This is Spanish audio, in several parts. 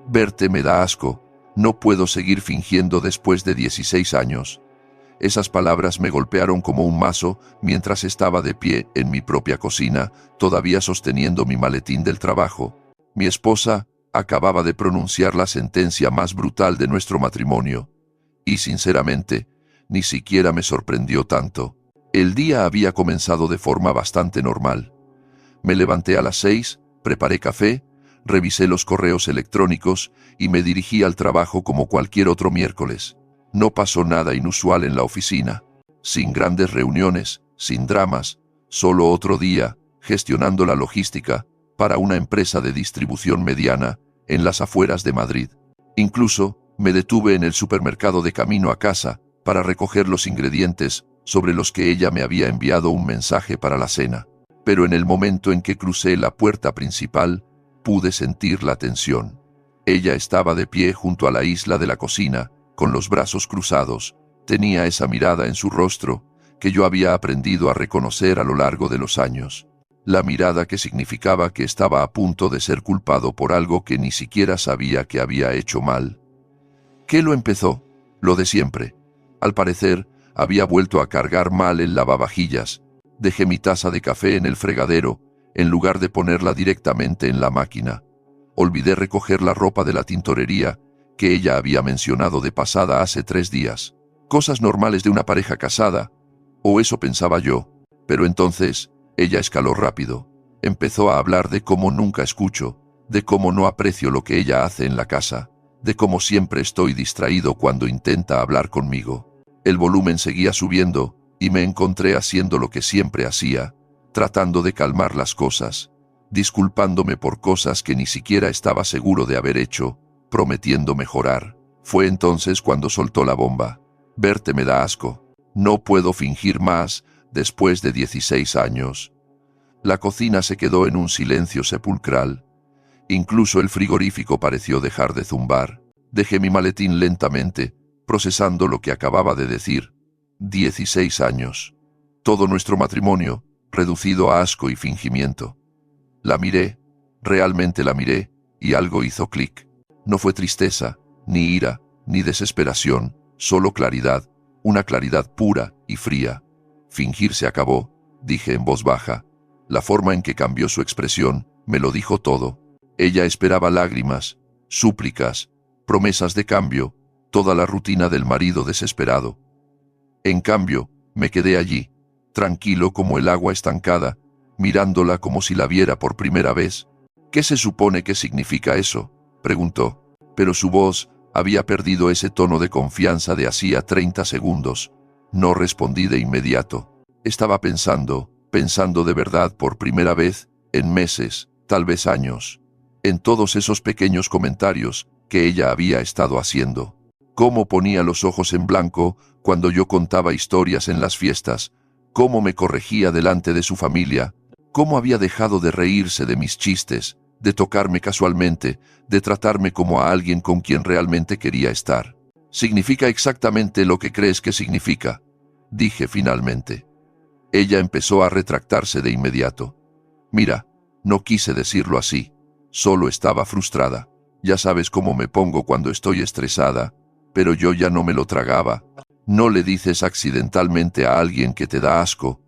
Verte me da asco. No puedo seguir fingiendo después de 16 años. Esas palabras me golpearon como un mazo mientras estaba de pie en mi propia cocina, todavía sosteniendo mi maletín del trabajo. Mi esposa acababa de pronunciar la sentencia más brutal de nuestro matrimonio. Y sinceramente, ni siquiera me sorprendió tanto. El día había comenzado de forma bastante normal. Me levanté a las 6, preparé café, revisé los correos electrónicos y me dirigí al trabajo como cualquier otro miércoles. No pasó nada inusual en la oficina. Sin grandes reuniones, sin dramas, solo otro día, gestionando la logística para una empresa de distribución mediana en las afueras de Madrid. Incluso me detuve en el supermercado de camino a casa para recoger los ingredientes sobre los que ella me había enviado un mensaje para la cena. Pero en el momento en que crucé la puerta principal, pude sentir la tensión. Ella estaba de pie junto a la isla de la cocina, con los brazos cruzados. Tenía esa mirada en su rostro que yo había aprendido a reconocer a lo largo de los años. La mirada que significaba que estaba a punto de ser culpado por algo que ni siquiera sabía que había hecho mal. ¿Qué lo empezó? Lo de siempre. Al parecer, había vuelto a cargar mal el lavavajillas. Dejé mi taza de café en el fregadero, en lugar de ponerla directamente en la máquina. Olvidé recoger la ropa de la tintorería, que ella había mencionado de pasada hace 3 días. Cosas normales de una pareja casada, o eso pensaba yo. Pero entonces, ella escaló rápido. Empezó a hablar de cómo nunca escucho, de cómo no aprecio lo que ella hace en la casa, de cómo siempre estoy distraído cuando intenta hablar conmigo. El volumen seguía subiendo, y me encontré haciendo lo que siempre hacía, tratando de calmar las cosas, disculpándome por cosas que ni siquiera estaba seguro de haber hecho, prometiendo mejorar. Fue entonces cuando soltó la bomba. Verte me da asco. No puedo fingir más después de 16 años. La cocina se quedó en un silencio sepulcral. Incluso el frigorífico pareció dejar de zumbar. Dejé mi maletín lentamente, procesando lo que acababa de decir. 16 años. Todo nuestro matrimonio, reducido a asco y fingimiento. La miré, realmente la miré, y algo hizo clic. No fue tristeza, ni ira, ni desesperación, solo claridad, una claridad pura y fría. Fingir se acabó, dije en voz baja. La forma en que cambió su expresión me lo dijo todo. Ella esperaba lágrimas, súplicas, promesas de cambio, toda la rutina del marido desesperado. En cambio, me quedé allí, tranquilo como el agua estancada, mirándola como si la viera por primera vez. ¿Qué se supone que significa eso?, preguntó. Pero su voz había perdido ese tono de confianza de hacía 30 segundos. No respondí de inmediato. Estaba pensando de verdad por primera vez, en meses, tal vez años, en todos esos pequeños comentarios que ella había estado haciendo. Cómo ponía los ojos en blanco cuando yo contaba historias en las fiestas, cómo me corregía delante de su familia, cómo había dejado de reírse de mis chistes, de tocarme casualmente, de tratarme como a alguien con quien realmente quería estar. Significa exactamente lo que crees que significa, dije finalmente. Ella empezó a retractarse de inmediato. Mira, no quise decirlo así, solo estaba frustrada. Ya sabes cómo me pongo cuando estoy estresada, pero yo ya no me lo tragaba. No le dices accidentalmente a alguien que te da asco.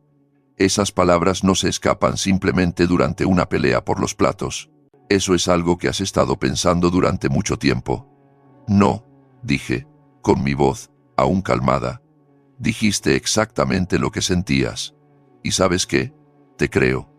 Esas palabras no se escapan simplemente durante una pelea por los platos. Eso es algo que has estado pensando durante mucho tiempo. No, dije, con mi voz, aún calmada. Dijiste exactamente lo que sentías. ¿Y sabes qué? Te creo.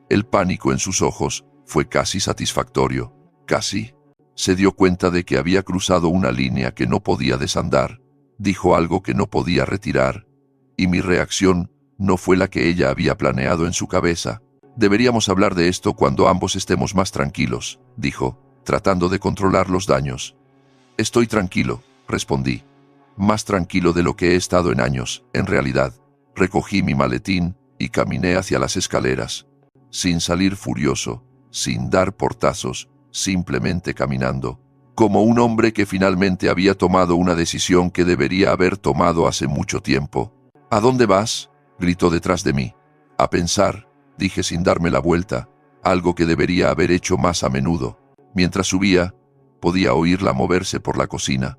El pánico en sus ojos fue casi satisfactorio. Casi. Se dio cuenta de que había cruzado una línea que no podía desandar. Dijo algo que no podía retirar. Y mi reacción no fue la que ella había planeado en su cabeza. Deberíamos hablar de esto cuando ambos estemos más tranquilos, dijo, tratando de controlar los daños. Estoy tranquilo, respondí. Más tranquilo de lo que he estado en años, en realidad. Recogí mi maletín y caminé hacia las escaleras. Sin salir furioso, sin dar portazos, simplemente caminando. Como un hombre que finalmente había tomado una decisión que debería haber tomado hace mucho tiempo. ¿A dónde vas?, gritó detrás de mí. A pensar, dije sin darme la vuelta, algo que debería haber hecho más a menudo. Mientras subía, Podía oírla moverse por la cocina,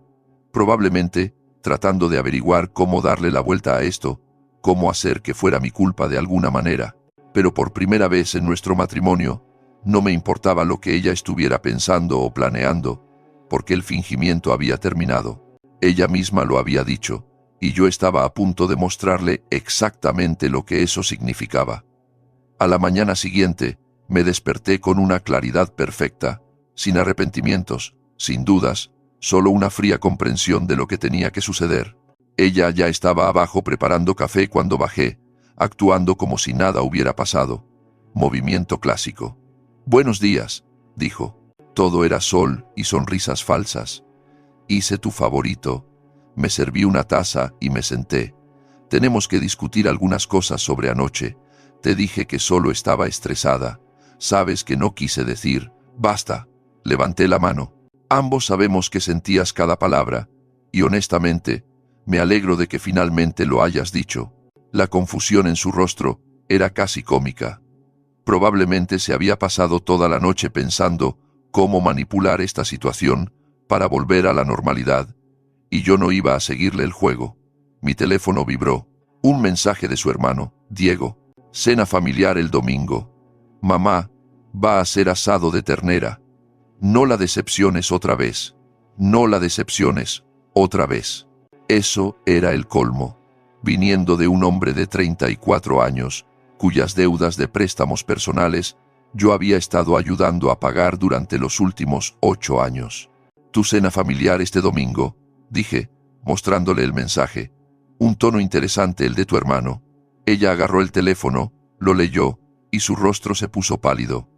probablemente tratando de averiguar cómo darle la vuelta a esto, cómo hacer que fuera mi culpa de alguna manera. Pero por primera vez en nuestro matrimonio, no me importaba lo que ella estuviera pensando o planeando, porque el fingimiento había terminado. Ella misma lo había dicho, y yo estaba a punto de mostrarle exactamente lo que eso significaba. A la mañana siguiente, me desperté con una claridad perfecta, sin arrepentimientos, sin dudas, solo una fría comprensión de lo que tenía que suceder. Ella ya estaba abajo preparando café cuando bajé, actuando como si nada hubiera pasado. Movimiento clásico. «Buenos días», dijo. Todo era sol y sonrisas falsas. «Hice tu favorito». Me serví una taza y me senté. «Tenemos que discutir algunas cosas sobre anoche. Te dije que solo estaba estresada. Sabes que no quise decir, basta». Levanté la mano. «Ambos sabemos que sentías cada palabra, y honestamente, me alegro de que finalmente lo hayas dicho». La confusión en su rostro era casi cómica. Probablemente se había pasado toda la noche pensando cómo manipular esta situación para volver a la normalidad, y yo no iba a seguirle el juego. Mi teléfono vibró. Un mensaje de su hermano, Diego. «Cena familiar el domingo. Mamá, va a ser asado de ternera. No la decepciones otra vez. No la decepciones otra vez». Eso era el colmo. Viniendo de un hombre de 34 años, cuyas deudas de préstamos personales yo había estado ayudando a pagar durante los últimos 8 años. «Tu cena familiar este domingo», dije, mostrándole el mensaje. «Un tono interesante el de tu hermano». Ella agarró el teléfono, lo leyó, y su rostro se puso pálido.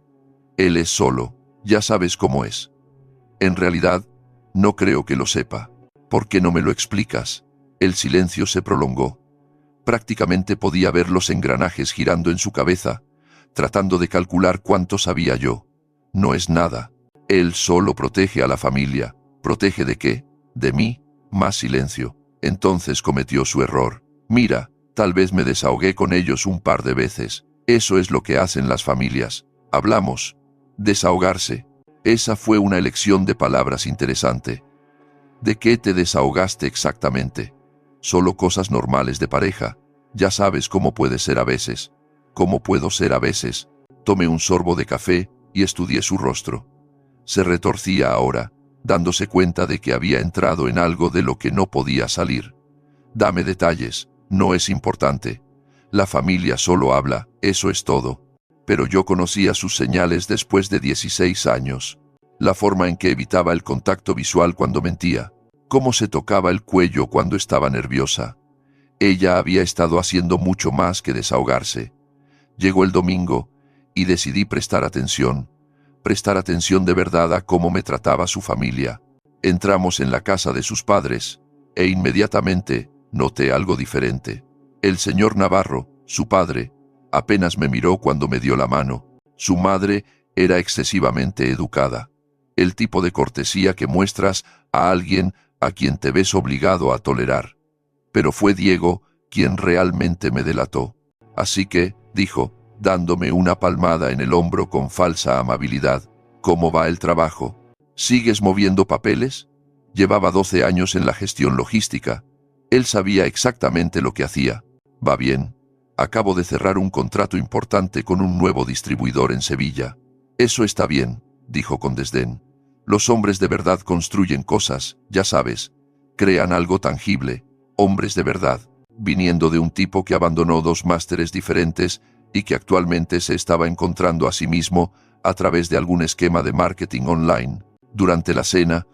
«Él es solo, ya sabes cómo es». «En realidad, no creo que lo sepa». «¿Por qué no me lo explicas?». El silencio se prolongó. Prácticamente podía ver los engranajes girando en su cabeza, tratando de calcular cuánto sabía yo. «No es nada. Él solo protege a la familia». «¿Protege de qué?». «De mí». Más silencio. Entonces cometió su error. «Mira, tal vez me desahogué con ellos un par de veces. Eso es lo que hacen las familias. Hablamos». Desahogarse. Esa fue una elección de palabras interesante. «¿De qué te desahogaste exactamente?». «Solo cosas normales de pareja. Ya sabes cómo puede ser a veces». «¿Cómo puedo ser a veces?». Tomé un sorbo de café y estudié su rostro. Se retorcía ahora, dándose cuenta de que había entrado en algo de lo que no podía salir. «Dame detalles, no es importante. La familia solo habla, eso es todo». Pero yo conocía sus señales después de 16 años. La forma en que evitaba el contacto visual cuando mentía. Cómo se tocaba el cuello cuando estaba nerviosa. Ella había estado haciendo mucho más que desahogarse. Llegó el domingo y decidí prestar atención de verdad a cómo me trataba su familia. Entramos en la casa de sus padres e inmediatamente noté algo diferente. El señor Navarro, su padre, apenas me miró cuando me dio la mano. Su madre era excesivamente educada. El tipo de cortesía que muestras a alguien a quien te ves obligado a tolerar. Pero fue Diego quien realmente me delató. «Así que», dijo, dándome una palmada en el hombro con falsa amabilidad, «¿cómo va el trabajo? ¿Sigues moviendo papeles?». Llevaba 12 años en la gestión logística. Él sabía exactamente lo que hacía. «Va bien. Acabo de cerrar un contrato importante con un nuevo distribuidor en Sevilla». «Eso está bien», dijo con desdén. «Los hombres de verdad construyen cosas, ya sabes. Crean algo tangible. Hombres de verdad». Viniendo de un tipo que abandonó 2 másteres diferentes y que actualmente se estaba encontrando a sí mismo a través de algún esquema de marketing online. Durante la cena,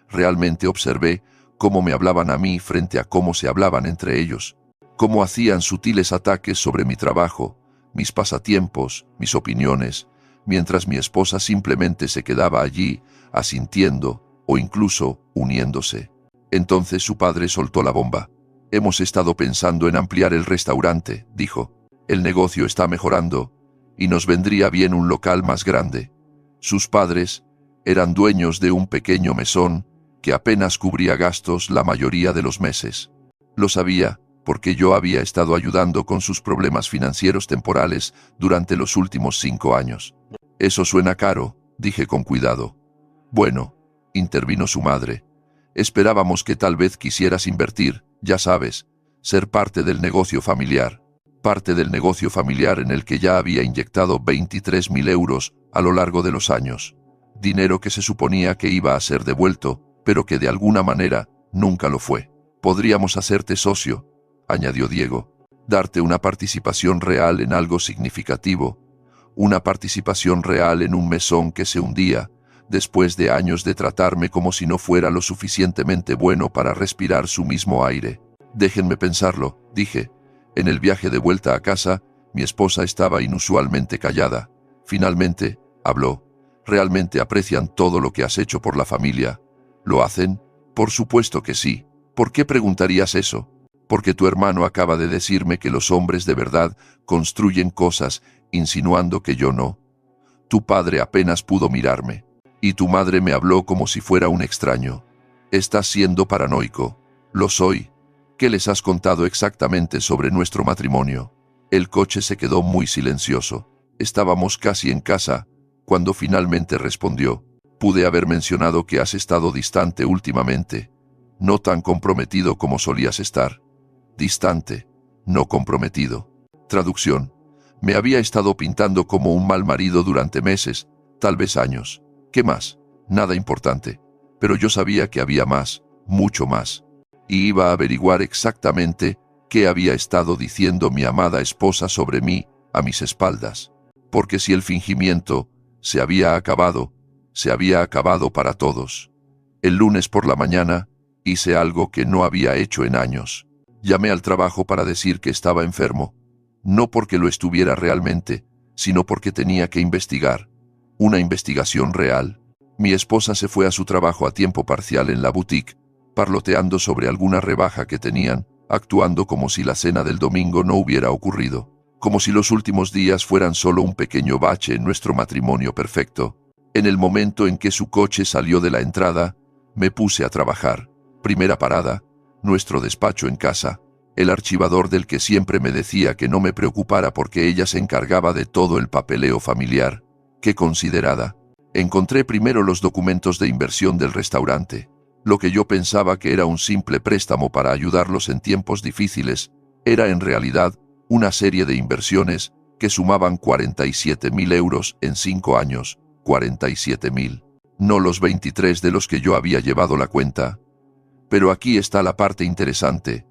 realmente observé, cómo me hablaban a mí frente a cómo se hablaban entre ellos. Cómo hacían sutiles ataques sobre mi trabajo, mis pasatiempos, mis opiniones, mientras mi esposa simplemente se quedaba allí, asintiendo o incluso uniéndose. Entonces su padre soltó la bomba. «Hemos estado pensando en ampliar el restaurante», dijo. «El negocio está mejorando y nos vendría bien un local más grande». Sus padres eran dueños de un pequeño mesón que apenas cubría gastos la mayoría de los meses. Lo sabía porque yo había estado ayudando con sus problemas financieros temporales durante los últimos 5 años. «Eso suena caro», dije con cuidado. Bueno, intervino su madre. Esperábamos que tal vez quisieras invertir, ya sabes, ser parte del negocio familiar. Parte del negocio familiar en el que ya había inyectado 23.000 euros a lo largo de los años. Dinero que se suponía que iba a ser devuelto, pero que de alguna manera nunca lo fue. Podríamos hacerte socio, añadió Diego. Darte una participación real en algo significativo. Una participación real en un mesón que se hundía, después de años de tratarme como si no fuera lo suficientemente bueno para respirar su mismo aire. Déjenme pensarlo, dije. En el viaje de vuelta a casa, mi esposa estaba inusualmente callada. Finalmente, habló. ¿Realmente aprecian todo lo que has hecho por la familia? ¿Lo hacen? Por supuesto que sí. ¿Por qué preguntarías eso? Porque tu hermano acaba de decirme que los hombres de verdad construyen cosas, insinuando que yo no. Tu padre apenas pudo mirarme. Y tu madre me habló como si fuera un extraño. Estás siendo paranoico. Lo soy. ¿Qué les has contado exactamente sobre nuestro matrimonio? El coche se quedó muy silencioso. Estábamos casi en casa, cuando finalmente respondió. Pude haber mencionado que has estado distante últimamente. No tan comprometido como solías estar. Distante, no comprometido. Traducción. Me había estado pintando como un mal marido durante meses, tal vez años. ¿Qué más? Nada importante. Pero yo sabía que había más, mucho más. Y iba a averiguar exactamente qué había estado diciendo mi amada esposa sobre mí, a mis espaldas. Porque si el fingimiento se había acabado para todos. El lunes por la mañana hice algo que no había hecho en años. Llamé al trabajo para decir que estaba enfermo. No porque lo estuviera realmente, sino porque tenía que investigar. Una investigación real. Mi esposa se fue a su trabajo a tiempo parcial en la boutique, parloteando sobre alguna rebaja que tenían, actuando como si la cena del domingo no hubiera ocurrido, como si los últimos días fueran solo un pequeño bache en nuestro matrimonio perfecto. En el momento en que su coche salió de la entrada, me puse a trabajar. Primera parada, nuestro despacho en casa. El archivador del que siempre me decía que no me preocupara porque ella se encargaba de todo el papeleo familiar. ¡Qué considerada! Encontré primero los documentos de inversión del restaurante. Lo que yo pensaba que era un simple préstamo para ayudarlos en tiempos difíciles, era en realidad una serie de inversiones que sumaban 47.000 euros en 5 años, 47.000. No los 23 de los que yo había llevado la cuenta. Pero aquí está la parte interesante.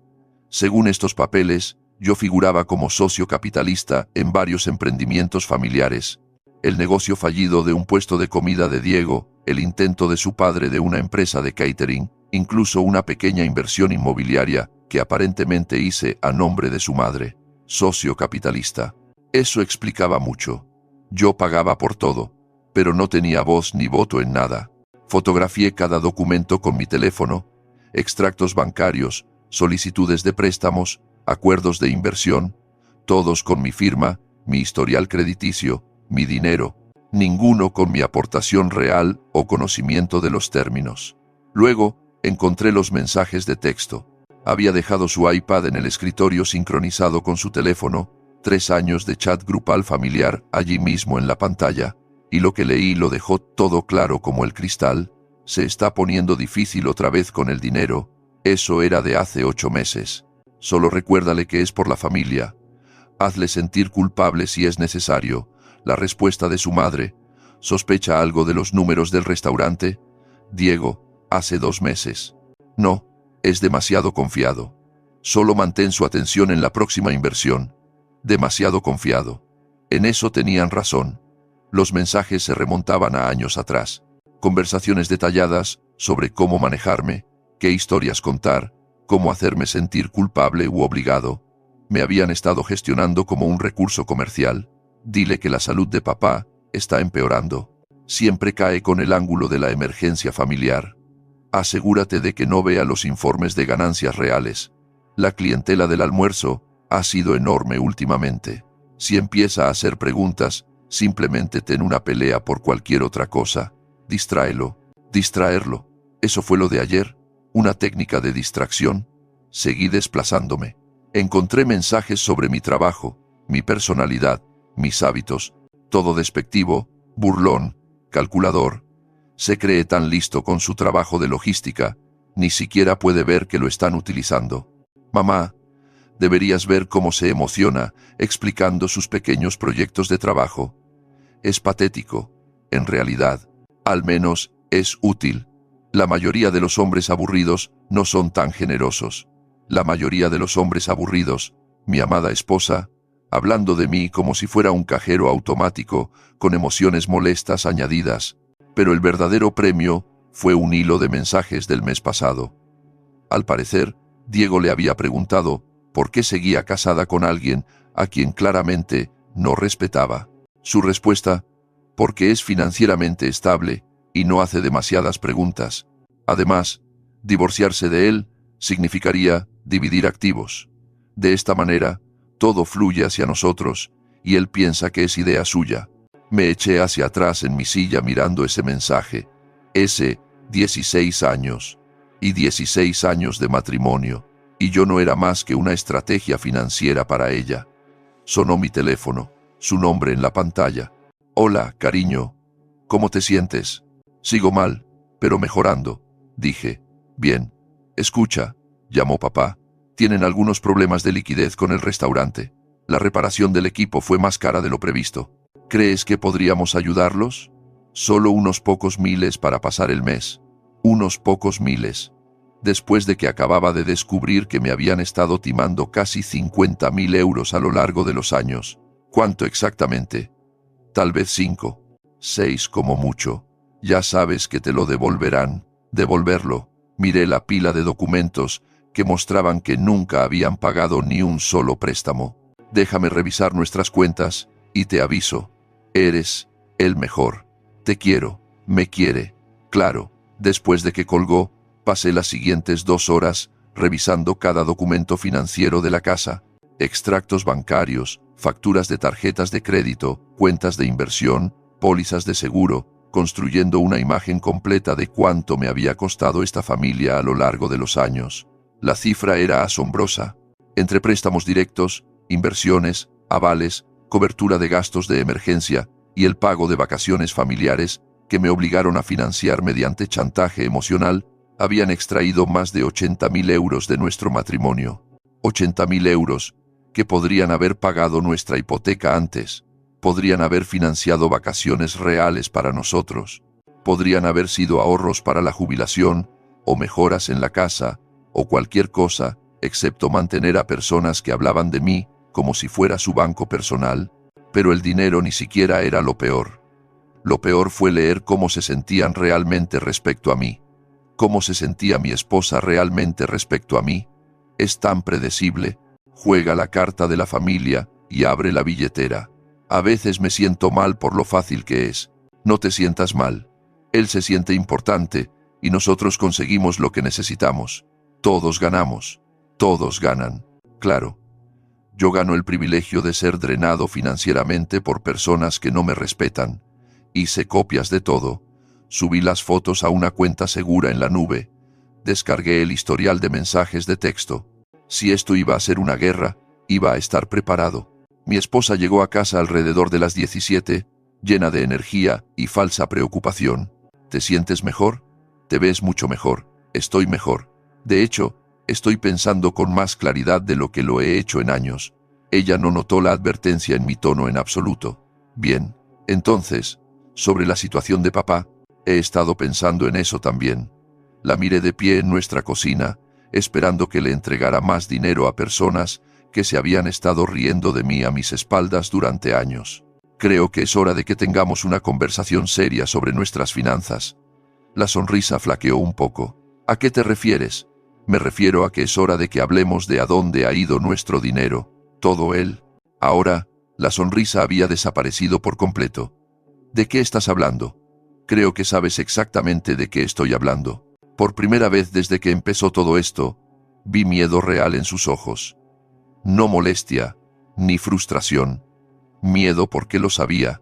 Según estos papeles, yo figuraba como socio capitalista en varios emprendimientos familiares. El negocio fallido de un puesto de comida de Diego, el intento de su padre de una empresa de catering, incluso una pequeña inversión inmobiliaria que aparentemente hice a nombre de su madre, socio capitalista. Eso explicaba mucho. Yo pagaba por todo, pero no tenía voz ni voto en nada. Fotografié cada documento con mi teléfono, extractos bancarios, solicitudes de préstamos, acuerdos de inversión, todos con mi firma, mi historial crediticio, mi dinero, ninguno con mi aportación real o conocimiento de los términos. Luego, encontré los mensajes de texto. Había dejado su iPad en el escritorio sincronizado con su teléfono, 3 años de chat grupal familiar allí mismo en la pantalla, y lo que leí lo dejó todo claro como el cristal. Se está poniendo difícil otra vez con el dinero. Eso era de hace 8 meses. Solo recuérdale que es por la familia. Hazle sentir culpable si es necesario. La respuesta de su madre. ¿Sospecha algo de los números del restaurante? Diego, hace 2 meses. No, es demasiado confiado. Solo mantén su atención en la próxima inversión. Demasiado confiado. En eso tenían razón. Los mensajes se remontaban a años atrás. Conversaciones detalladas sobre cómo manejarme, qué historias contar, cómo hacerme sentir culpable u obligado. Me habían estado gestionando como un recurso comercial. Dile que la salud de papá está empeorando. Siempre cae con el ángulo de la emergencia familiar. Asegúrate de que no vea los informes de ganancias reales. La clientela del almuerzo ha sido enorme últimamente. Si empieza a hacer preguntas, simplemente ten una pelea por cualquier otra cosa. Distráelo. Distraerlo. Eso fue lo de ayer. Una técnica de distracción. Seguí desplazándome. Encontré mensajes sobre mi trabajo, mi personalidad, mis hábitos, todo despectivo, burlón, calculador. Se cree tan listo con su trabajo de logística, ni siquiera puede ver que lo están utilizando. Mamá, deberías ver cómo se emociona explicando sus pequeños proyectos de trabajo. Es patético, en realidad. Al menos, es útil. La mayoría de los hombres aburridos no son tan generosos. La mayoría de los hombres aburridos, mi amada esposa, hablando de mí como si fuera un cajero automático, con emociones molestas añadidas, pero el verdadero premio fue un hilo de mensajes del mes pasado. Al parecer, Diego le había preguntado por qué seguía casada con alguien a quien claramente no respetaba. Su respuesta: porque es financieramente estable y no hace demasiadas preguntas. Además, divorciarse de él significaría dividir activos. De esta manera, todo fluye hacia nosotros, y él piensa que es idea suya. Me eché hacia atrás en mi silla mirando ese mensaje. Ese 16 años. Y 16 años de matrimonio. Y yo no era más que una estrategia financiera para ella. Sonó mi teléfono, su nombre en la pantalla. Hola, cariño. ¿Cómo te sientes? Sigo mal, pero mejorando, dije. Bien. Escucha, llamó papá. Tienen algunos problemas de liquidez con el restaurante. La reparación del equipo fue más cara de lo previsto. ¿Crees que podríamos ayudarlos? Solo unos pocos miles para pasar el mes. Unos pocos miles. Después de que acababa de descubrir que me habían estado timando casi 50.000 euros a lo largo de los años. ¿Cuánto exactamente? Tal vez 5, 6 como mucho. Ya sabes que te lo devolverán. Devolverlo. Miré la pila de documentos que mostraban que nunca habían pagado ni un solo préstamo. Déjame revisar nuestras cuentas y te aviso. Eres el mejor. Te quiero. Me quiere. Claro. Después de que colgó, pasé las siguientes 2 horas revisando cada documento financiero de la casa. Extractos bancarios, facturas de tarjetas de crédito, cuentas de inversión, pólizas de seguro, construyendo una imagen completa de cuánto me había costado esta familia a lo largo de los años. La cifra era asombrosa. Entre préstamos directos, inversiones, avales, cobertura de gastos de emergencia y el pago de vacaciones familiares que me obligaron a financiar mediante chantaje emocional, habían extraído más de 80.000 euros de nuestro matrimonio. 80.000 euros que podrían haber pagado nuestra hipoteca antes, podrían haber financiado vacaciones reales para nosotros, podrían haber sido ahorros para la jubilación o mejoras en la casa o cualquier cosa, excepto mantener a personas que hablaban de mí como si fuera su banco personal. Pero el dinero ni siquiera era lo peor. Lo peor fue leer cómo se sentían realmente respecto a mí. Cómo se sentía mi esposa realmente respecto a mí. Es tan predecible. Juega la carta de la familia y abre la billetera. A veces me siento mal por lo fácil que es. No te sientas mal. Él se siente importante y nosotros conseguimos lo que necesitamos. Todos ganamos. Todos ganan. Claro. Yo gano el privilegio de ser drenado financieramente por personas que no me respetan. Hice copias de todo. Subí las fotos a una cuenta segura en la nube. Descargué el historial de mensajes de texto. Si esto iba a ser una guerra, iba a estar preparado. Mi esposa llegó a casa alrededor de las 17, llena de energía y falsa preocupación. ¿Te sientes mejor? Te ves mucho mejor. Estoy mejor. De hecho, estoy pensando con más claridad de lo que lo he hecho en años. Ella no notó la advertencia en mi tono en absoluto. Bien. Entonces, sobre la situación de papá, he estado pensando en eso también. La miré de pie en nuestra cocina, esperando que le entregara más dinero a personas que se habían estado riendo de mí a mis espaldas durante años. Creo que es hora de que tengamos una conversación seria sobre nuestras finanzas. La sonrisa flaqueó un poco. ¿A qué te refieres? Me refiero a que es hora de que hablemos de a dónde ha ido nuestro dinero, todo él. Ahora, la sonrisa había desaparecido por completo. ¿De qué estás hablando? Creo que sabes exactamente de qué estoy hablando. Por primera vez desde que empezó todo esto, vi miedo real en sus ojos. No molestia, ni frustración. Miedo porque lo sabía.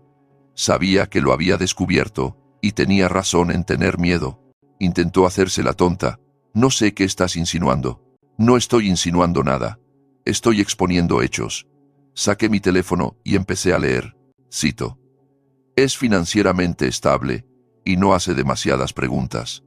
Sabía que lo había descubierto, y tenía razón en tener miedo. Intentó hacerse la tonta. No sé qué estás insinuando. No estoy insinuando nada. Estoy exponiendo hechos. Saqué mi teléfono y empecé a leer. Cito. Es financieramente estable y no hace demasiadas preguntas.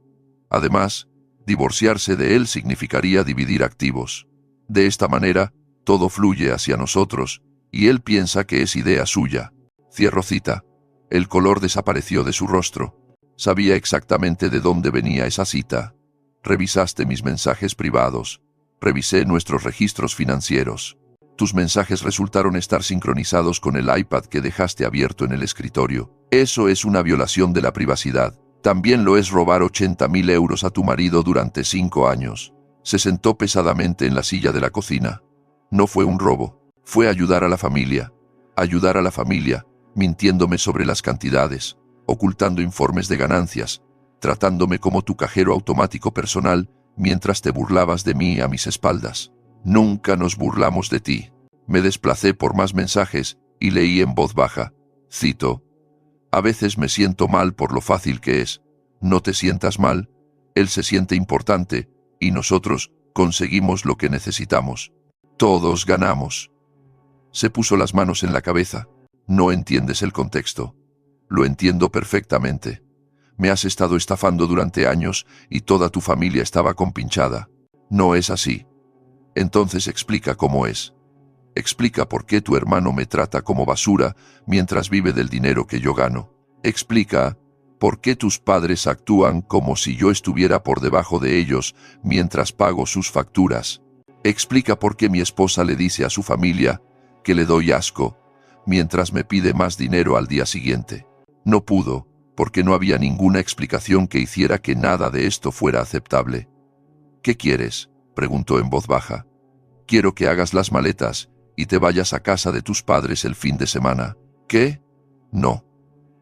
Además, divorciarse de él significaría dividir activos. De esta manera, todo fluye hacia nosotros, y él piensa que es idea suya. Cierro cita. El color desapareció de su rostro. Sabía exactamente de dónde venía esa cita. Revisaste mis mensajes privados. Revisé nuestros registros financieros. Tus mensajes resultaron estar sincronizados con el iPad que dejaste abierto en el escritorio. Eso es una violación de la privacidad. También lo es robar 80.000 euros a tu marido durante 5 años. Se sentó pesadamente en la silla de la cocina. No fue un robo. Fue ayudar a la familia. Ayudar a la familia, mintiéndome sobre las cantidades, ocultando informes de ganancias, tratándome como tu cajero automático personal mientras te burlabas de mí a mis espaldas. Nunca nos burlamos de ti. Me desplacé por más mensajes y leí en voz baja. Cito. A veces me siento mal por lo fácil que es. No te sientas mal. Él se siente importante y nosotros conseguimos lo que necesitamos. Todos ganamos. Se puso las manos en la cabeza. No entiendes el contexto. Lo entiendo perfectamente. Me has estado estafando durante años y toda tu familia estaba compinchada. No es así. Entonces explica cómo es. Explica por qué tu hermano me trata como basura mientras vive del dinero que yo gano. Explica por qué tus padres actúan como si yo estuviera por debajo de ellos mientras pago sus facturas. Explica por qué mi esposa le dice a su familia que le doy asco mientras me pide más dinero al día siguiente. No pudo, porque no había ninguna explicación que hiciera que nada de esto fuera aceptable. ¿Qué quieres?, preguntó en voz baja. Quiero que hagas las maletas y te vayas a casa de tus padres el fin de semana. ¿Qué? No.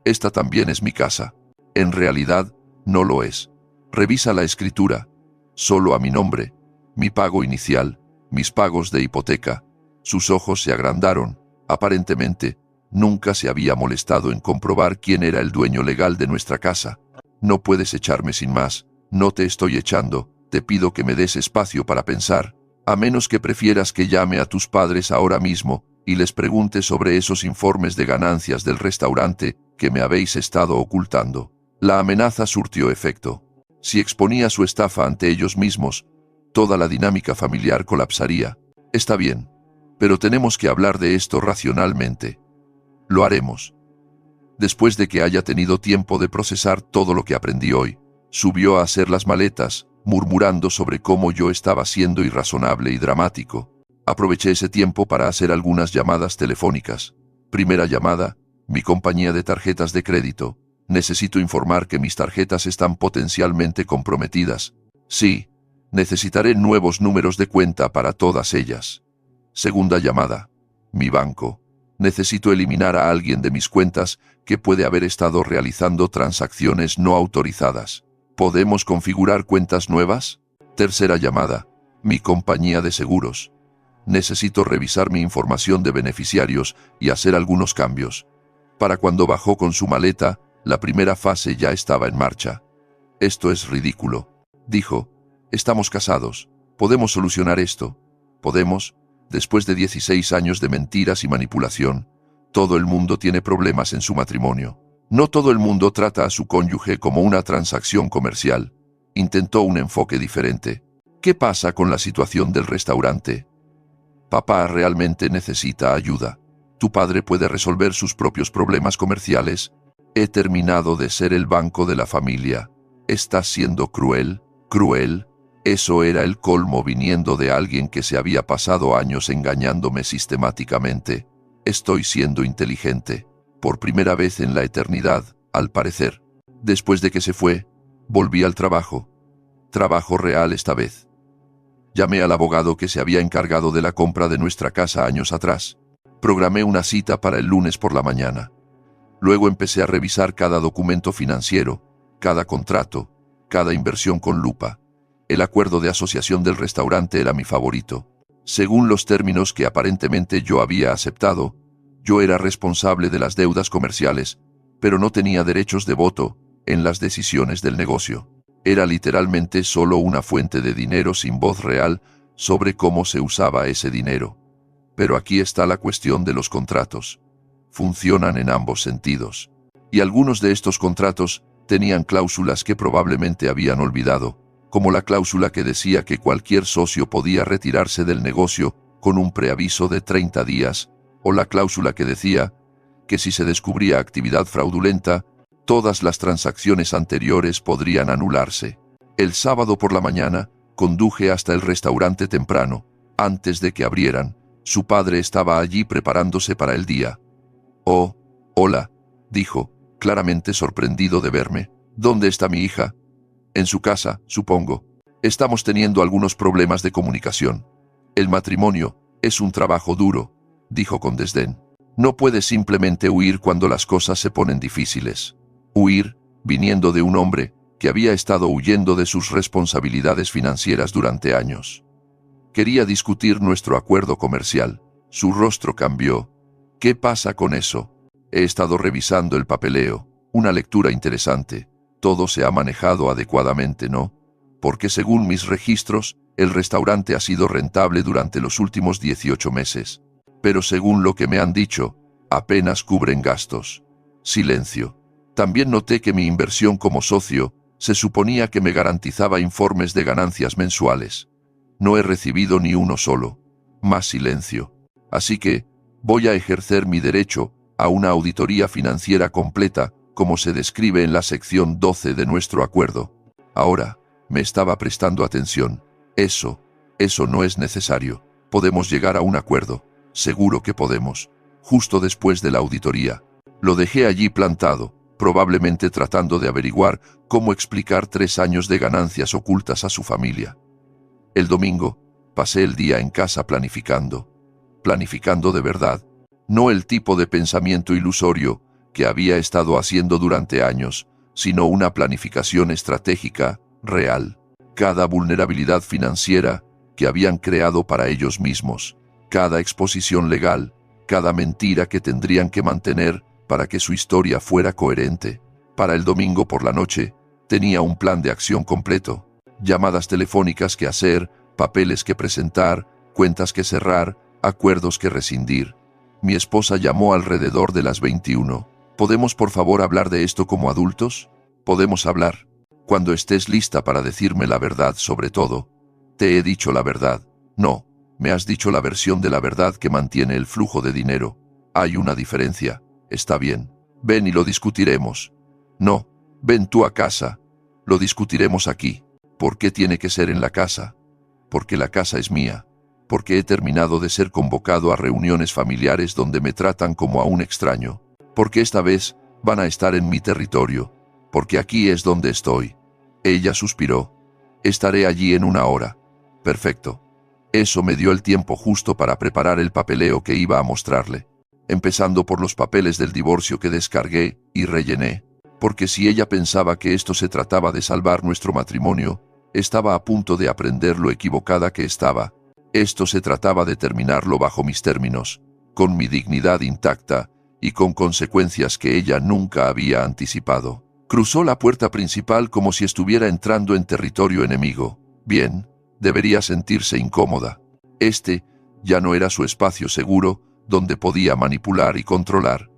Esta también es mi casa. En realidad, no lo es. Revisa la escritura. Solo a mi nombre, mi pago inicial, mis pagos de hipoteca. Sus ojos se agrandaron. Aparentemente, nunca se había molestado en comprobar quién era el dueño legal de nuestra casa. No puedes echarme sin más. No te estoy echando. Te pido que me des espacio para pensar. A menos que prefieras que llame a tus padres ahora mismo y les pregunte sobre esos informes de ganancias del restaurante que me habéis estado ocultando. La amenaza surtió efecto. Si exponía su estafa ante ellos mismos, toda la dinámica familiar colapsaría. Está bien, pero tenemos que hablar de esto racionalmente. Lo haremos. Después de que haya tenido tiempo de procesar todo lo que aprendí hoy, subió a hacer las maletas, murmurando sobre cómo yo estaba siendo irrazonable y dramático. Aproveché ese tiempo para hacer algunas llamadas telefónicas. Primera llamada, mi compañía de tarjetas de crédito. Necesito informar que mis tarjetas están potencialmente comprometidas. Sí, necesitaré nuevos números de cuenta para todas ellas. Segunda llamada, mi banco. Necesito eliminar a alguien de mis cuentas que puede haber estado realizando transacciones no autorizadas. ¿Podemos configurar cuentas nuevas? Tercera llamada, mi compañía de seguros. Necesito revisar mi información de beneficiarios y hacer algunos cambios. Para cuando bajó con su maleta, la primera fase ya estaba en marcha. Esto es ridículo, dijo. Estamos casados. Podemos solucionar esto. Podemos. Después de 16 años de mentiras y manipulación, todo el mundo tiene problemas en su matrimonio. No todo el mundo trata a su cónyuge como una transacción comercial. Intentó un enfoque diferente. ¿Qué pasa con la situación del restaurante? Papá realmente necesita ayuda. Tu padre puede resolver sus propios problemas comerciales. He terminado de ser el banco de la familia. ¿Estás siendo cruel? ¿Cruel? Eso era el colmo viniendo de alguien que se había pasado años engañándome sistemáticamente. Estoy siendo inteligente. Por primera vez en la eternidad, al parecer. Después de que se fue, volví al trabajo. Trabajo real esta vez. Llamé al abogado que se había encargado de la compra de nuestra casa años atrás. Programé una cita para el lunes por la mañana. Luego empecé a revisar cada documento financiero, cada contrato, cada inversión con lupa. El acuerdo de asociación del restaurante era mi favorito. Según los términos que aparentemente yo había aceptado, yo era responsable de las deudas comerciales, pero no tenía derechos de voto en las decisiones del negocio. Era literalmente solo una fuente de dinero sin voz real sobre cómo se usaba ese dinero. Pero aquí está la cuestión de los contratos. Funcionan en ambos sentidos. Y algunos de estos contratos Tenían cláusulas que probablemente habían olvidado, como la cláusula que decía que cualquier socio podía retirarse del negocio con un preaviso de 30 días, o la cláusula que decía que si se descubría actividad fraudulenta, todas las transacciones anteriores podrían anularse. El sábado por la mañana, conduje hasta el restaurante temprano. Antes de que abrieran, su padre estaba allí preparándose para el día. «Oh, hola», dijo, claramente sorprendido de verme. «¿Dónde está mi hija?» «En su casa, supongo. Estamos teniendo algunos problemas de comunicación. El matrimonio es un trabajo duro», dijo con desdén. «No puedes simplemente huir cuando las cosas se ponen difíciles. Huir, viniendo de un hombre que había estado huyendo de sus responsabilidades financieras durante años. Quería discutir nuestro acuerdo comercial». Su rostro cambió. «¿Qué pasa con eso?» «He estado revisando el papeleo. Una lectura interesante. Todo se ha manejado adecuadamente, ¿no? Porque según mis registros, el restaurante ha sido rentable durante los últimos 18 meses. Pero según lo que me han dicho, apenas cubren gastos». Silencio. También noté que mi inversión como socio se suponía que me garantizaba informes de ganancias mensuales. No he recibido ni uno solo. Más silencio. Así que voy a ejercer mi derecho a una auditoría financiera completa, como se describe en la sección 12 de nuestro acuerdo. Ahora, me estaba prestando atención. Eso no es necesario. Podemos llegar a un acuerdo. Seguro que podemos. Justo después de la auditoría. Lo dejé allí plantado, probablemente tratando de averiguar cómo explicar 3 años de ganancias ocultas a su familia. El domingo, pasé el día en casa planificando. Planificando de verdad. No el tipo de pensamiento ilusorio que había estado haciendo durante años, sino una planificación estratégica, real. Cada vulnerabilidad financiera que habían creado para ellos mismos, cada exposición legal, cada mentira que tendrían que mantener para que su historia fuera coherente. Para el domingo por la noche, tenía un plan de acción completo. Llamadas telefónicas que hacer, papeles que presentar, cuentas que cerrar, acuerdos que rescindir. Mi esposa llamó alrededor de las 21. ¿Podemos por favor hablar de esto como adultos? Podemos hablar. Cuando estés lista para decirme la verdad sobre todo. Te he dicho la verdad. No, me has dicho la versión de la verdad que mantiene el flujo de dinero. Hay una diferencia. Está bien. Ven y lo discutiremos. No, ven tú a casa. Lo discutiremos aquí. ¿Por qué tiene que ser en la casa? Porque la casa es mía. Porque he terminado de ser convocado a reuniones familiares donde me tratan como a un extraño. Porque esta vez van a estar en mi territorio. Porque aquí es donde estoy. Ella suspiró. Estaré allí en 1 hora. Perfecto. Eso me dio el tiempo justo para preparar el papeleo que iba a mostrarle. Empezando por los papeles del divorcio que descargué y rellené. Porque si ella pensaba que esto se trataba de salvar nuestro matrimonio, estaba a punto de aprender lo equivocada que estaba. Esto se trataba de terminarlo bajo mis términos, con mi dignidad intacta y con consecuencias que ella nunca había anticipado. Cruzó la puerta principal como si estuviera entrando en territorio enemigo. Bien, debería sentirse incómoda. Este ya no era su espacio seguro donde podía manipular y controlar.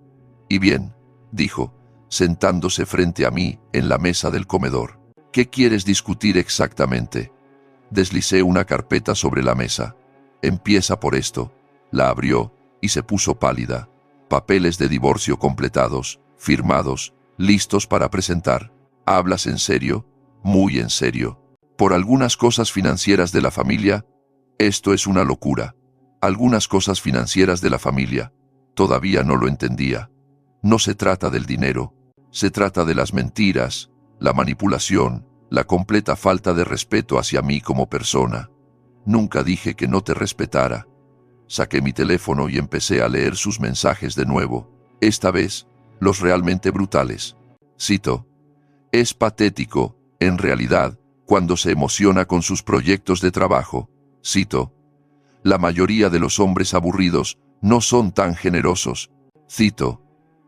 Y bien, dijo, sentándose frente a mí en la mesa del comedor. ¿Qué quieres discutir exactamente? Deslicé una carpeta sobre la mesa. Empieza por esto. La abrió y se puso pálida. Papeles de divorcio completados, firmados, listos para presentar. ¿Hablas en serio? Muy en serio. Por algunas cosas financieras de la familia. Esto es una locura. Algunas cosas financieras de la familia. Todavía no lo entendía. No se trata del dinero. Se trata de las mentiras, la manipulación, la completa falta de respeto hacia mí como persona. Nunca dije que no te respetara. Saqué mi teléfono y empecé a leer sus mensajes de nuevo. Esta vez, los realmente brutales. Cito: «Es patético, en realidad, cuando se emociona con sus proyectos de trabajo». Cito: «La mayoría de los hombres aburridos no son tan generosos». Cito: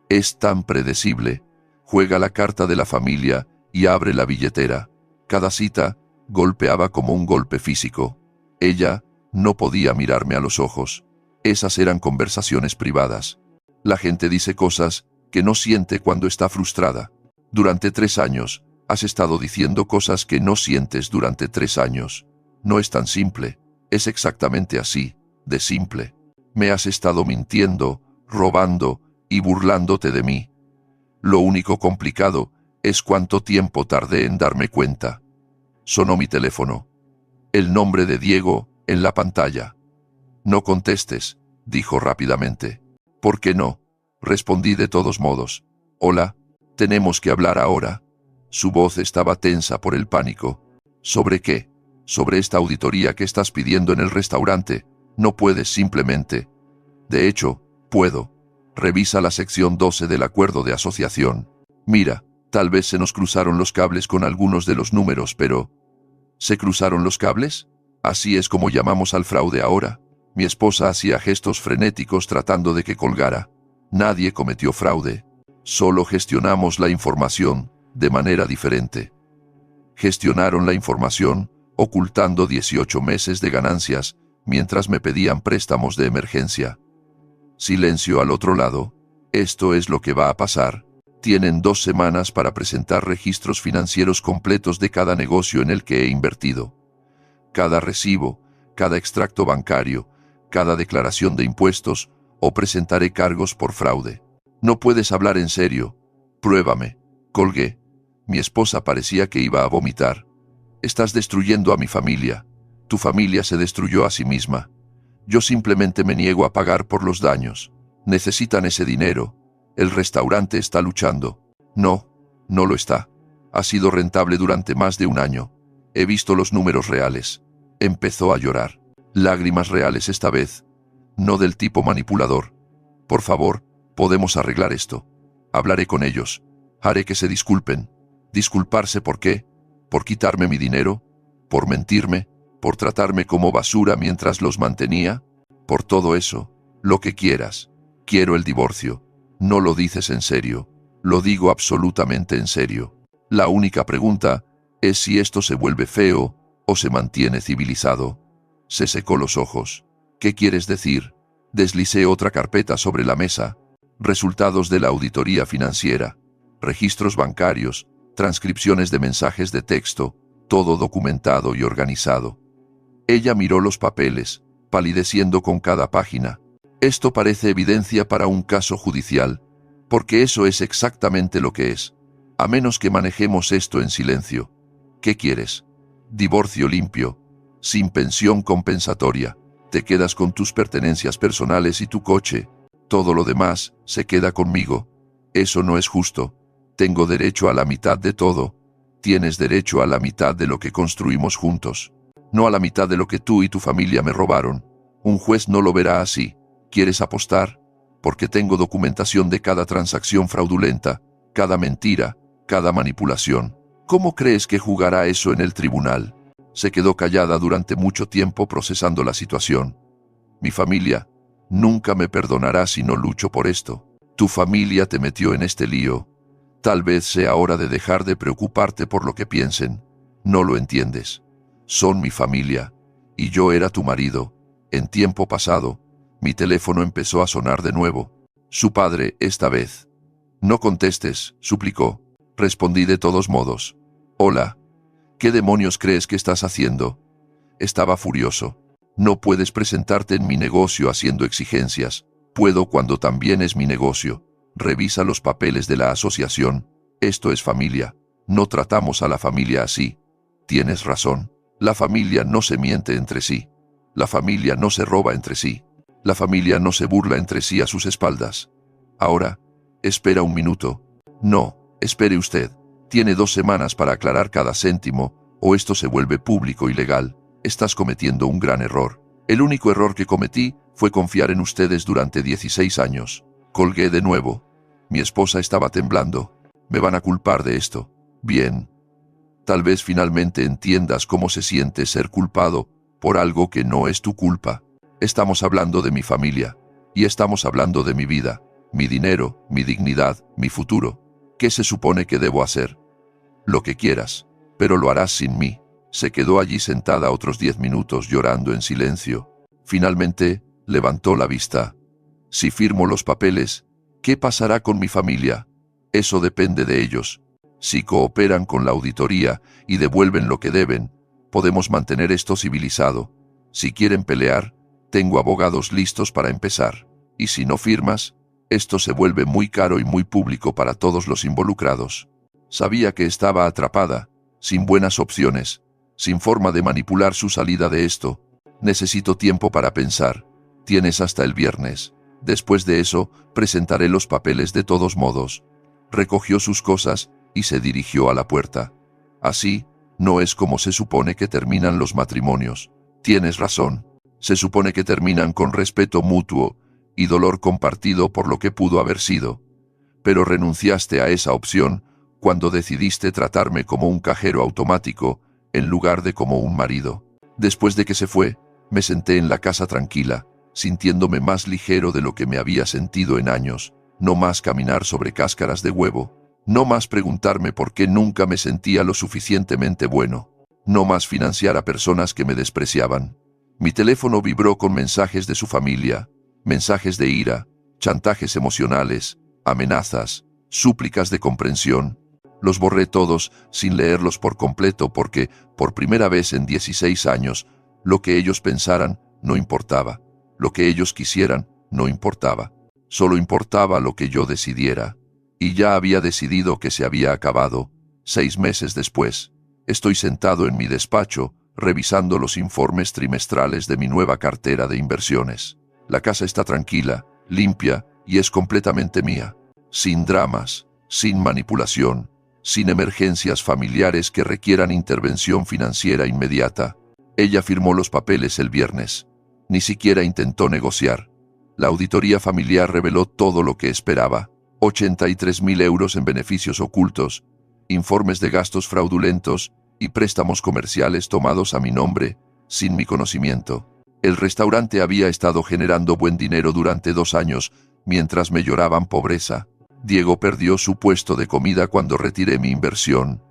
«Es tan predecible. Juega la carta de la familia y abre la billetera». Cada cita golpeaba como un golpe físico. Ella no podía mirarme a los ojos. Esas eran conversaciones privadas. La gente dice cosas que no siente cuando está frustrada. Durante 3 años, has estado diciendo cosas que no sientes durante 3 años. No es tan simple, es exactamente así, de simple. Me has estado mintiendo, robando y burlándote de mí. Lo único complicado es cuánto tiempo tardé en darme cuenta. Sonó mi teléfono. El nombre de Diego en la pantalla. No contestes, dijo rápidamente. ¿Por qué no? Respondí de todos modos. Hola, tenemos que hablar ahora. Su voz estaba tensa por el pánico. ¿Sobre qué? Sobre esta auditoría que estás pidiendo en el restaurante. No puedes simplemente. De hecho, puedo. Revisa la sección 12 del acuerdo de asociación. Mira, tal vez se nos cruzaron los cables con algunos de los números, pero... ¿Se cruzaron los cables? Así es como llamamos al fraude ahora. Mi esposa hacía gestos frenéticos tratando de que colgara. Nadie cometió fraude. Solo gestionamos la información de manera diferente. Gestionaron la información, ocultando 18 meses de ganancias, mientras me pedían préstamos de emergencia. Silencio al otro lado. Esto es lo que va a pasar. Tienen 2 semanas para presentar registros financieros completos de cada negocio en el que he invertido. Cada recibo, cada extracto bancario, cada declaración de impuestos, o presentaré cargos por fraude. No puedes hablar en serio. Pruébame. Colgué. Mi esposa parecía que iba a vomitar. Estás destruyendo a mi familia. Tu familia se destruyó a sí misma. Yo simplemente me niego a pagar por los daños. Necesitan ese dinero. El restaurante está luchando. No, no lo está. Ha sido rentable durante más de 1 año. He visto los números reales. Empezó a llorar. Lágrimas reales esta vez. No del tipo manipulador. Por favor, podemos arreglar esto. Hablaré con ellos. Haré que se disculpen. ¿Disculparse por qué? ¿Por quitarme mi dinero? ¿Por mentirme? ¿Por tratarme como basura mientras los mantenía? Por todo eso, lo que quieras. Quiero el divorcio. No lo dices en serio. Lo digo absolutamente en serio. La única pregunta es si esto se vuelve feo o se mantiene civilizado. Se secó los ojos. ¿Qué quieres decir? Deslicé otra carpeta sobre la mesa. Resultados de la auditoría financiera. Registros bancarios. Transcripciones de mensajes de texto. Todo documentado y organizado. Ella miró los papeles, palideciendo con cada página. Esto parece evidencia para un caso judicial, porque eso es exactamente lo que es. A menos que manejemos esto en silencio. ¿Qué quieres? Divorcio limpio, sin pensión compensatoria. Te quedas con tus pertenencias personales y tu coche. Todo lo demás se queda conmigo. Eso no es justo. Tengo derecho a la mitad de todo. Tienes derecho a la mitad de lo que construimos juntos. No a la mitad de lo que tú y tu familia me robaron. Un juez no lo verá así. ¿Quieres apostar? Porque tengo documentación de cada transacción fraudulenta, cada mentira, cada manipulación. ¿Cómo crees que jugará eso en el tribunal? Se quedó callada durante mucho tiempo procesando la situación. Mi familia nunca me perdonará si no lucho por esto. Tu familia te metió en este lío. Tal vez sea hora de dejar de preocuparte por lo que piensen. No lo entiendes. Son mi familia, y yo era tu marido. En tiempo pasado, mi teléfono empezó a sonar de nuevo. Su padre, esta vez. No contestes, suplicó. Respondí de todos modos. Hola. ¿Qué demonios crees que estás haciendo? Estaba furioso. No puedes presentarte en mi negocio haciendo exigencias. Puedo cuando también es mi negocio. Revisa los papeles de la asociación. Esto es familia. No tratamos a la familia así. Tienes razón. La familia no se miente entre sí. La familia no se roba entre sí. La familia no se burla entre sí a sus espaldas. Ahora, espera un minuto. No, espere usted. Tiene 2 semanas para aclarar cada céntimo, o esto se vuelve público y legal. Estás cometiendo un gran error. El único error que cometí fue confiar en ustedes durante 16 años. Colgué de nuevo. Mi esposa estaba temblando. Me van a culpar de esto. Bien. Tal vez finalmente entiendas cómo se siente ser culpado por algo que no es tu culpa. Estamos hablando de mi familia, y estamos hablando de mi vida, mi dinero, mi dignidad, mi futuro. ¿Qué se supone que debo hacer? Lo que quieras, pero lo harás sin mí. Se quedó allí sentada otros 10 minutos llorando en silencio. Finalmente, levantó la vista. Si firmo los papeles, ¿qué pasará con mi familia? Eso depende de ellos. Si cooperan con la auditoría y devuelven lo que deben, podemos mantener esto civilizado. Si quieren pelear, tengo abogados listos para empezar. Y si no firmas, esto se vuelve muy caro y muy público para todos los involucrados. Sabía que estaba atrapada, sin buenas opciones, sin forma de manipular su salida de esto. Necesito tiempo para pensar. Tienes hasta el viernes. Después de eso, presentaré los papeles de todos modos. Recogió sus cosas y se dirigió a la puerta. Así, no es como se supone que terminan los matrimonios. Tienes razón. Se supone que terminan con respeto mutuo y dolor compartido por lo que pudo haber sido. Pero renunciaste a esa opción cuando decidiste tratarme como un cajero automático en lugar de como un marido. Después de que se fue, me senté en la casa tranquila, sintiéndome más ligero de lo que me había sentido en años. No más caminar sobre cáscaras de huevo. No más preguntarme por qué nunca me sentía lo suficientemente bueno. No más financiar a personas que me despreciaban. Mi teléfono vibró con mensajes de su familia, mensajes de ira, chantajes emocionales, amenazas, súplicas de comprensión. Los borré todos sin leerlos por completo porque, por primera vez en 16 años, lo que ellos pensaran no importaba. Lo que ellos quisieran no importaba. Solo importaba lo que yo decidiera. Y ya había decidido que se había acabado. 6 meses después, estoy sentado en mi despacho, revisando los informes trimestrales de mi nueva cartera de inversiones. La casa está tranquila, limpia y es completamente mía. Sin dramas, sin manipulación, sin emergencias familiares que requieran intervención financiera inmediata. Ella firmó los papeles el viernes. Ni siquiera intentó negociar. La auditoría familiar reveló todo lo que esperaba. 83.000 euros en beneficios ocultos, informes de gastos fraudulentos y préstamos comerciales tomados a mi nombre, sin mi conocimiento. El restaurante había estado generando buen dinero durante 2 años, mientras me lloraban pobreza. Diego perdió su puesto de comida cuando retiré mi inversión.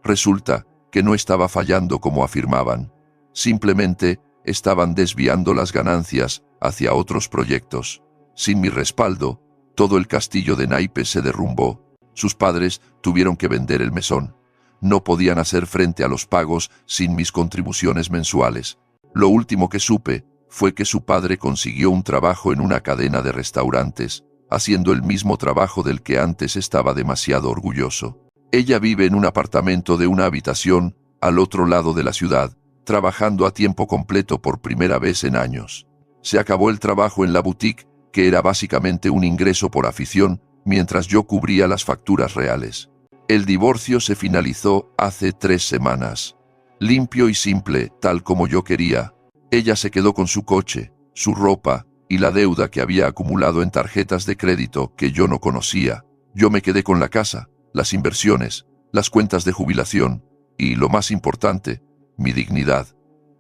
Resulta que no estaba fallando como afirmaban. Simplemente estaban desviando las ganancias hacia otros proyectos. Sin mi respaldo, todo el castillo de naipes se derrumbó. Sus padres tuvieron que vender el mesón. No podían hacer frente a los pagos sin mis contribuciones mensuales. Lo último que supe fue que su padre consiguió un trabajo en una cadena de restaurantes, haciendo el mismo trabajo del que antes estaba demasiado orgulloso. Ella vive en un apartamento de una habitación al otro lado de la ciudad, trabajando a tiempo completo por primera vez en años. Se acabó el trabajo en la boutique, que era básicamente un ingreso por afición, mientras yo cubría las facturas reales. El divorcio se finalizó hace 3 semanas. Limpio y simple, tal como yo quería. Ella se quedó con su coche, su ropa y la deuda que había acumulado en tarjetas de crédito que yo no conocía. Yo me quedé con la casa, las inversiones, las cuentas de jubilación y, lo más importante, mi dignidad.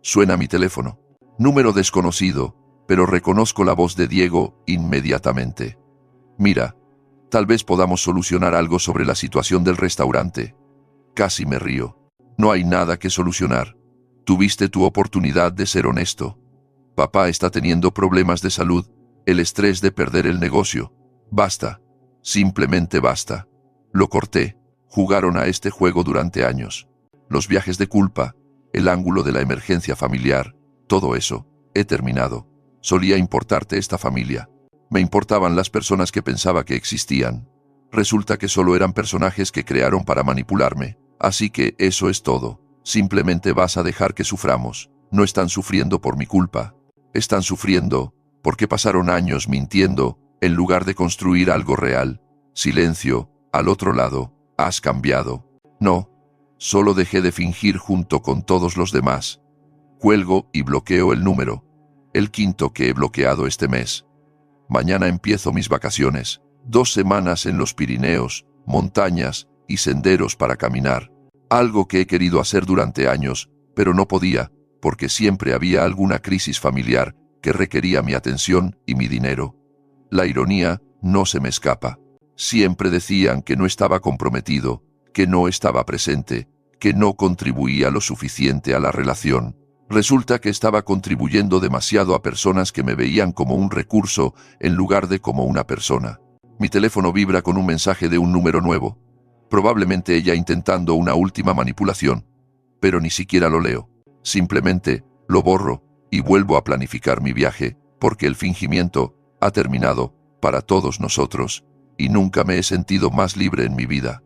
Suena mi teléfono. Número desconocido, pero reconozco la voz de Diego inmediatamente. Mira, tal vez podamos solucionar algo sobre la situación del restaurante. Casi me río. No hay nada que solucionar. Tuviste tu oportunidad de ser honesto. Papá está teniendo problemas de salud, el estrés de perder el negocio. Basta. Simplemente basta. Lo corté. Jugaron a este juego durante años. Los viajes de culpa, el ángulo de la emergencia familiar, todo eso, he terminado. Solía importarte esta familia. Me importaban las personas que pensaba que existían. Resulta que solo eran personajes que crearon para manipularme. Así que eso es todo. Simplemente vas a dejar que suframos. No están sufriendo por mi culpa. Están sufriendo porque pasaron años mintiendo en lugar de construir algo real. Silencio, al otro lado, has cambiado. No, solo dejé de fingir junto con todos los demás. Cuelgo y bloqueo el número. El 5º que he bloqueado este mes. Mañana empiezo mis vacaciones. 2 semanas en los Pirineos, montañas y senderos para caminar. Algo que he querido hacer durante años, pero no podía, porque siempre había alguna crisis familiar que requería mi atención y mi dinero. La ironía no se me escapa. Siempre decían que no estaba comprometido, que no estaba presente, que no contribuía lo suficiente a la relación. Resulta que estaba contribuyendo demasiado a personas que me veían como un recurso en lugar de como una persona. Mi teléfono vibra con un mensaje de un número nuevo. Probablemente ella intentando una última manipulación, pero ni siquiera lo leo. Simplemente lo borro y vuelvo a planificar mi viaje, porque el fingimiento ha terminado para todos nosotros y nunca me he sentido más libre en mi vida.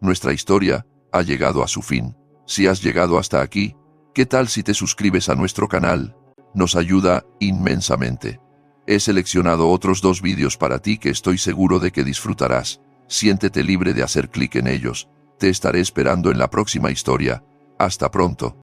Nuestra historia ha llegado a su fin. Si has llegado hasta aquí, ¿qué tal si te suscribes a nuestro canal? Nos ayuda inmensamente. He seleccionado otros 2 vídeos para ti que estoy seguro de que disfrutarás. Siéntete libre de hacer clic en ellos. Te estaré esperando en la próxima historia. Hasta pronto.